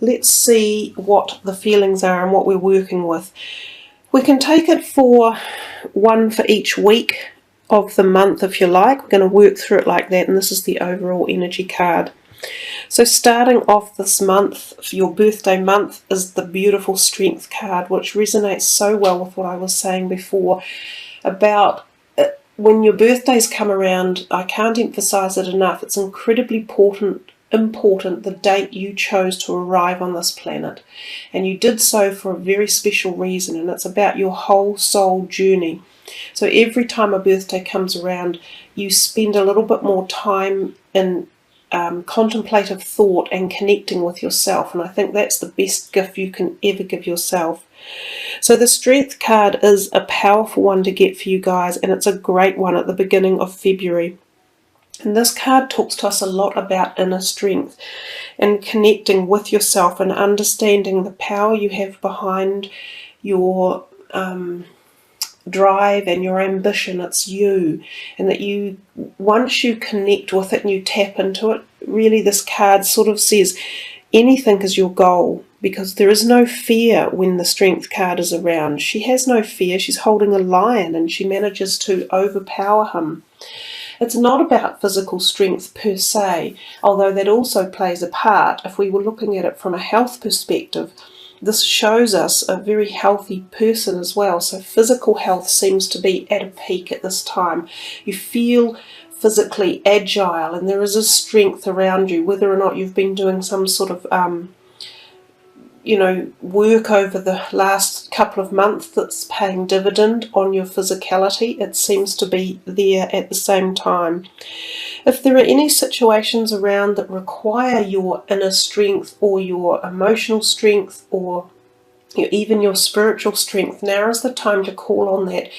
let's see what the feelings are and what we're working with. We can take it for one for each week of the month if you like. We're going to work through it like that, and this is the overall energy card. So starting off this month, for your birthday month, is the beautiful Strength card, which resonates so well with what I was saying before about when your birthdays come around. I can't emphasize it enough. It's incredibly important the date you chose to arrive on this planet, and you did so for a very special reason, and it's about your whole soul journey. So every time a birthday comes around, you spend a little bit more time in contemplative thought and connecting with yourself, and I think that's the best gift you can ever give yourself. So the Strength card is a powerful one to get for you guys, and it's a great one at the beginning of February. And this card talks to us a lot about inner strength and connecting with yourself and understanding the power you have behind your drive and your ambition. It's you, and that you, once you connect with it and you tap into it, really this card sort of says anything is your goal, because there is no fear when the Strength card is around. She has no fear. She's holding a lion and she manages to overpower him. It's not about physical strength per se, although that also plays a part. If we were looking at it from a health perspective, this shows us a very healthy person as well. So physical health seems to be at a peak at this time. You feel physically agile and there is a strength around you, whether or not you've been doing some sort of work over the last couple of months that's paying dividend on your physicality. It seems to be there at the same time. If there are any situations around that require your inner strength or your emotional strength or even your spiritual strength, now is the time to call on that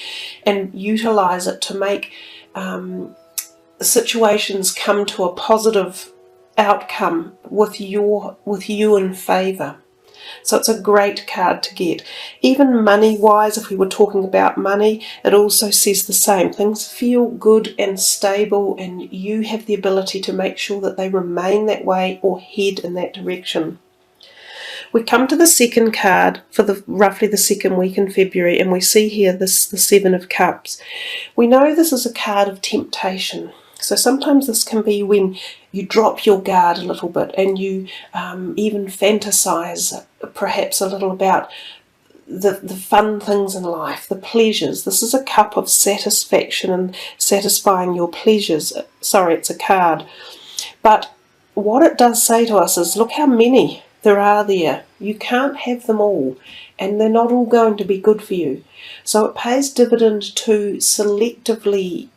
and utilize it to make situations come to a positive outcome with you in favor. So it's a great card to get. Even money-wise, if we were talking about money, it also says the same. Things feel good and stable, and you have the ability to make sure that they remain that way or head in that direction. We come to the second card for roughly the second week in February, and we see here the Seven of Cups. We know this is a card of temptation. So sometimes this can be when you drop your guard a little bit and you even fantasize perhaps a little about the fun things in life, the pleasures. This is a cup of satisfaction and satisfying your pleasures. Sorry, it's a card. But what it does say to us is, look how many there are there. You can't have them all, and they're not all going to be good for you. So it pays dividend to selectively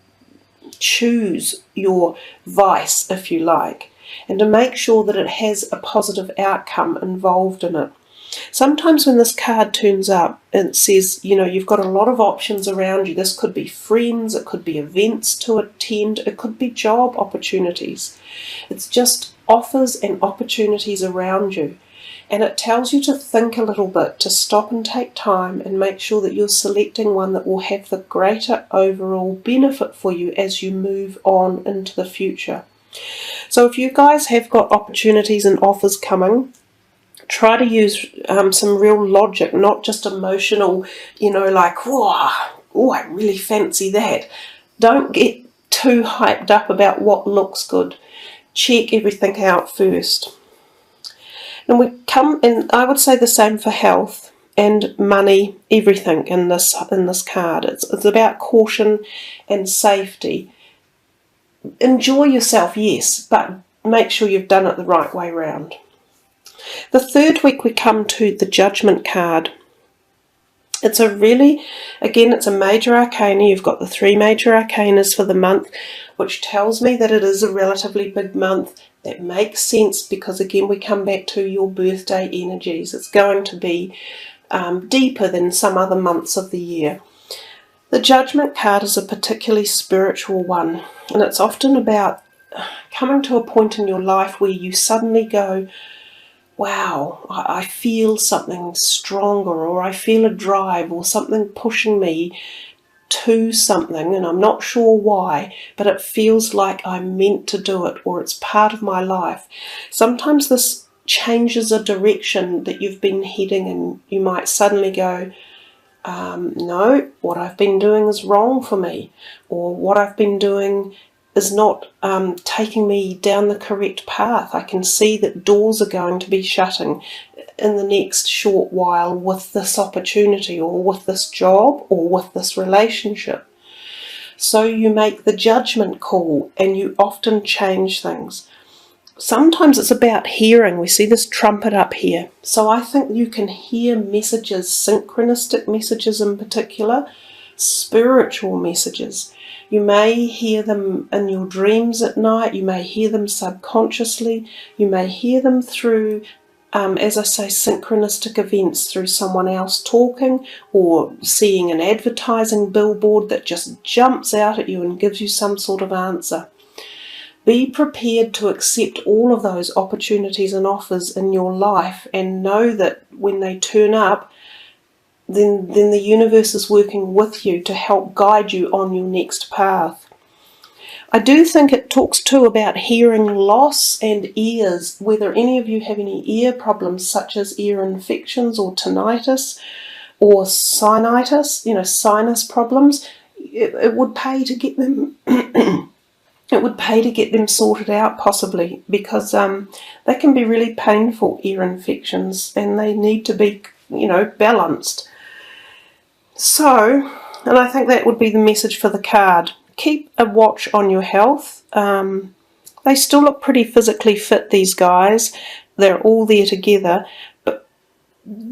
choose your vice, if you like, and to make sure that it has a positive outcome involved in it. Sometimes when this card turns up and it says, you've got a lot of options around you. This could be friends, it could be events to attend, it could be job opportunities. It's just offers and opportunities around you. And it tells you to think a little bit, to stop and take time and make sure that you're selecting one that will have the greater overall benefit for you as you move on into the future. So if you guys have got opportunities and offers coming, try to use some real logic, not just emotional, like, oh, I really fancy that. Don't get too hyped up about what looks good. Check everything out first. And I would say the same for health and money, everything in this card. It's about caution and safety. Enjoy yourself, yes, but make sure you've done it the right way round. The third week we come to the Judgment card. It's a major arcana. You've got the 3 major arcanas for the month, which tells me that it is a relatively big month. That makes sense because, again, we come back to your birthday energies. It's going to be deeper than some other months of the year. The Judgment card is a particularly spiritual one, and it's often about coming to a point in your life where you suddenly go, wow, I feel something stronger, or I feel a drive or something pushing me to something, and I'm not sure why, but it feels like I'm meant to do it, or it's part of my life. Sometimes this changes a direction that you've been heading, and you might suddenly go, no, what I've been doing is wrong for me, or what I've been doing is not taking me down the correct path. I can see that doors are going to be shutting in the next short while with this opportunity, or with this job, or with this relationship. So you make the judgment call, and you often change things. Sometimes it's about hearing. We see this trumpet up here. So I think you can hear messages, synchronistic messages in particular, spiritual messages. You may hear them in your dreams at night. You may hear them subconsciously. You may hear them through, as I say, synchronistic events, through someone else talking, or seeing an advertising billboard that just jumps out at you and gives you some sort of answer. Be prepared to accept all of those opportunities and offers in your life, and know that when they turn up, then the universe is working with you to help guide you on your next path. I do think it talks too about hearing loss and ears, whether any of you have any ear problems such as ear infections or tinnitus or sinusitis, sinus problems. It would pay to get them it would pay to get them sorted out, possibly, because they can be really painful, ear infections, and they need to be, balanced. So, and I think that would be the message for the card. Keep a watch on your health. They still look pretty physically fit, these guys. They're all there together. But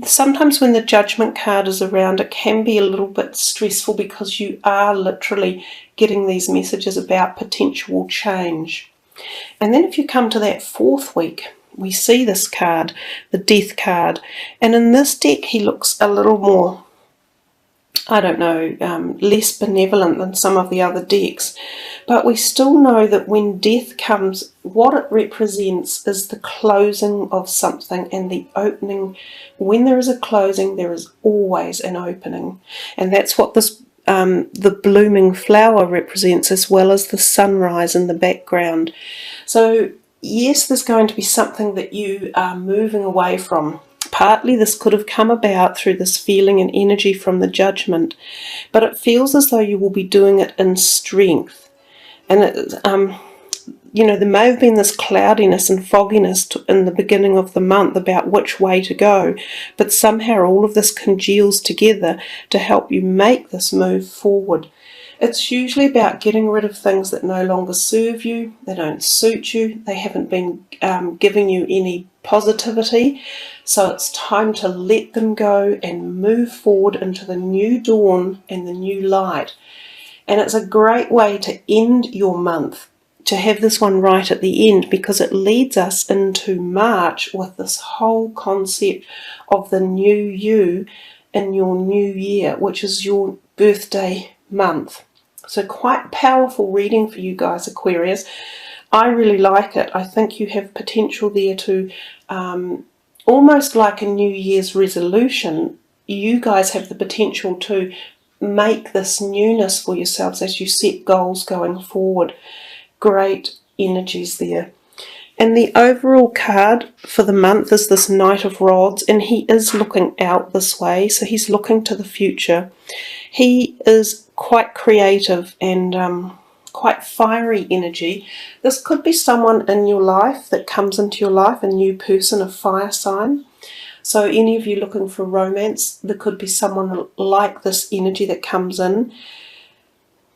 sometimes when the Judgment card is around, it can be a little bit stressful, because you are literally getting these messages about potential change. And then if you come to that 4th week, we see this card, the Death card. And in this deck, he looks a little more, less benevolent than some of the other decks. But we still know that when death comes, what it represents is the closing of something and the opening. When there is a closing, there is always an opening. And that's what this the blooming flower represents, as well as the sunrise in the background. So yes, there's going to be something that you are moving away from. Partly this could have come about through this feeling and energy from the Judgment, but it feels as though you will be doing it in strength. And there may have been this cloudiness and fogginess in the beginning of the month about which way to go, but somehow all of this congeals together to help you make this move forward. It's usually about getting rid of things that no longer serve you, they don't suit you, they haven't been giving you any positivity. So it's time to let them go and move forward into the new dawn and the new light. And it's a great way to end your month, to have this one right at the end, because it leads us into March with this whole concept of the new you in your new year, which is your birthday month. So quite powerful reading for you guys, Aquarius. I really like it. I think you have potential there to, almost like a New Year's resolution, you guys have the potential to make this newness for yourselves as you set goals going forward. Great energies there. And the overall card for the month is this Knight of Rods, and he is looking out this way, so he's looking to the future. He is quite creative and quite fiery energy. This could be someone in your life that comes into your life, a new person, a fire sign. So any of you looking for romance, there could be someone like this energy that comes in.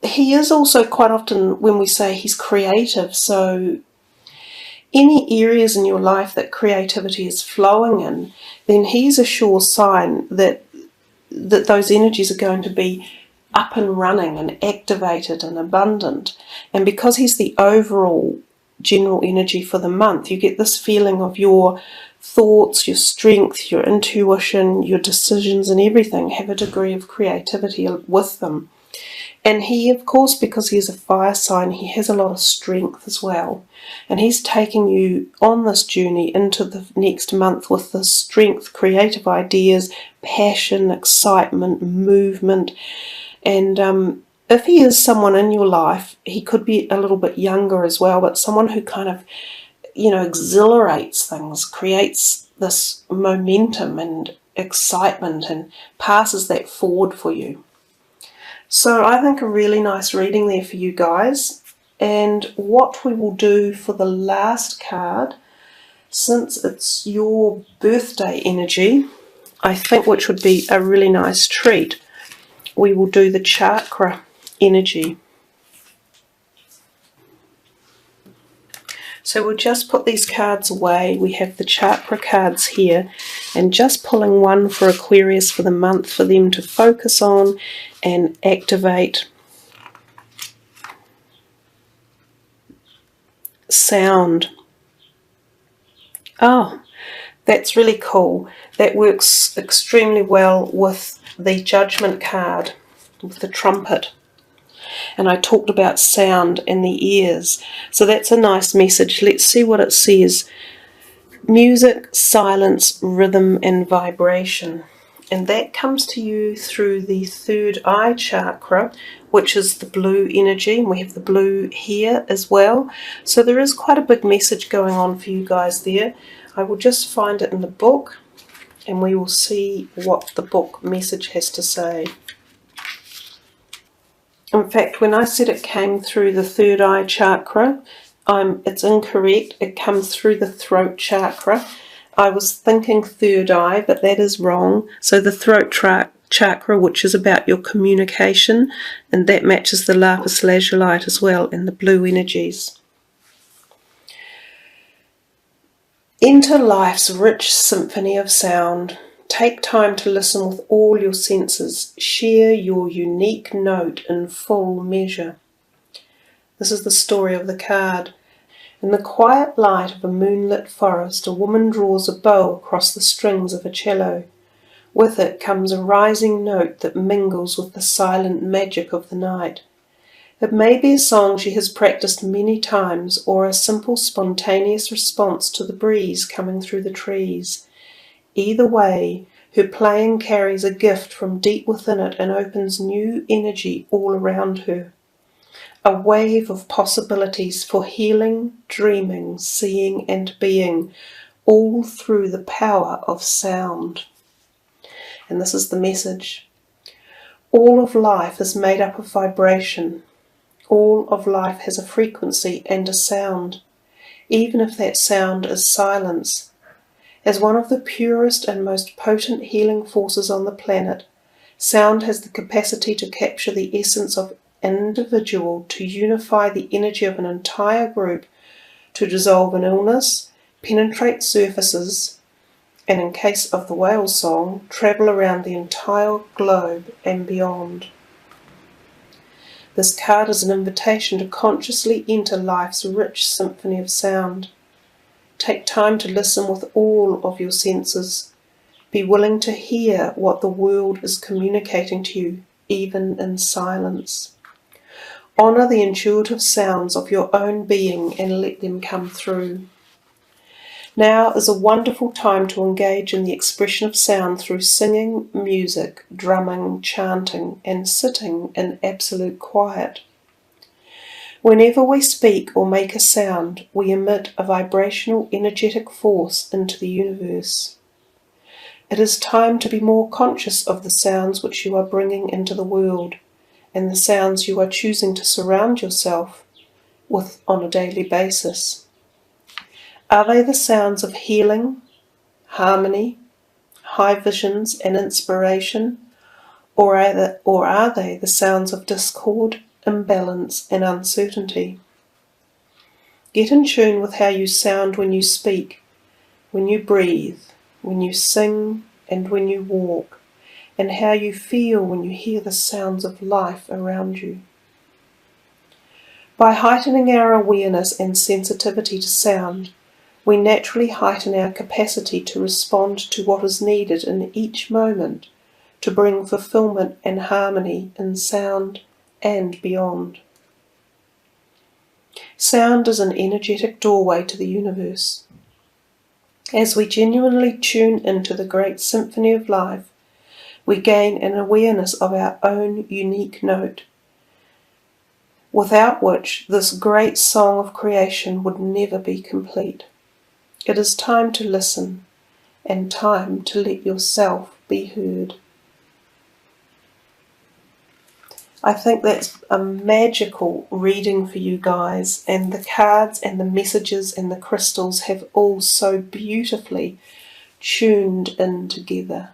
He is also quite often, when we say he's creative, so any areas in your life that creativity is flowing in, then he's a sure sign that those energies are going to be up and running and activated and abundant. And because he's the overall general energy for the month, you get this feeling of your thoughts, your strength, your intuition, your decisions and everything have a degree of creativity with them. And he, of course, because he's a fire sign, he has a lot of strength as well. And he's taking you on this journey into the next month with this strength, creative ideas, passion, excitement, movement. And if he is someone in your life, he could be a little bit younger as well, but someone who kind of exhilarates things, creates this momentum and excitement and passes that forward for you. So I think a really nice reading there for you guys. And what we will do for the last card, since it's your birthday energy, I think which would be a really nice treat, we will do the chakra energy. So we'll just put these cards away. We have the chakra cards here, and just pulling one for Aquarius for the month for them to focus on and activate. Sound. Oh, that's really cool. That works extremely well with the Judgment card, with the trumpet. And I talked about sound in the ears. So that's a nice message. Let's see what it says. Music, silence, rhythm and vibration. And that comes to you through the third eye chakra, which is the blue energy. And we have the blue here as well. So there is quite a big message going on for you guys there. I will just find it in the book and we will see what the book message has to say. In fact, when I said it came through the third eye chakra, it's incorrect. It comes through the throat chakra. I was thinking third eye, but that is wrong. So the throat chakra, which is about your communication, and that matches the lapis lazulite as well, and the blue energies. Enter life's rich symphony of sound. Take time to listen with all your senses. Share your unique note in full measure. This is the story of the card. In the quiet light of a moonlit forest, a woman draws a bow across the strings of a cello. With it comes a rising note that mingles with the silent magic of the night. It may be a song she has practiced many times, or a simple spontaneous response to the breeze coming through the trees. Either way, her playing carries a gift from deep within it and opens new energy all around her. A wave of possibilities for healing, dreaming, seeing and being, all through the power of sound. And this is the message. All of life is made up of vibration. All of life has a frequency and a sound, even if that sound is silence. As one of the purest and most potent healing forces on the planet, sound has the capacity to capture the essence of an individual, to unify the energy of an entire group, to dissolve an illness, penetrate surfaces, and in case of the whale song, travel around the entire globe and beyond. This card is an invitation to consciously enter life's rich symphony of sound. Take time to listen with all of your senses. Be willing to hear what the world is communicating to you, even in silence. Honour the intuitive sounds of your own being and let them come through. Now is a wonderful time to engage in the expression of sound through singing, music, drumming, chanting, and sitting in absolute quiet. Whenever we speak or make a sound, we emit a vibrational energetic force into the universe. It is time to be more conscious of the sounds which you are bringing into the world, and the sounds you are choosing to surround yourself with on a daily basis. Are they the sounds of healing, harmony, high visions and inspiration, or are they the sounds of discord, imbalance and uncertainty? Get in tune with how you sound when you speak, when you breathe, when you sing and when you walk, and how you feel when you hear the sounds of life around you. By heightening our awareness and sensitivity to sound, we naturally heighten our capacity to respond to what is needed in each moment to bring fulfillment and harmony in sound and beyond. Sound is an energetic doorway to the universe. As we genuinely tune into the great symphony of life, we gain an awareness of our own unique note. without which this great song of creation would never be complete. It is time to listen and time to let yourself be heard. I think that's a magical reading for you guys, and the cards and the messages and the crystals have all so beautifully tuned in together.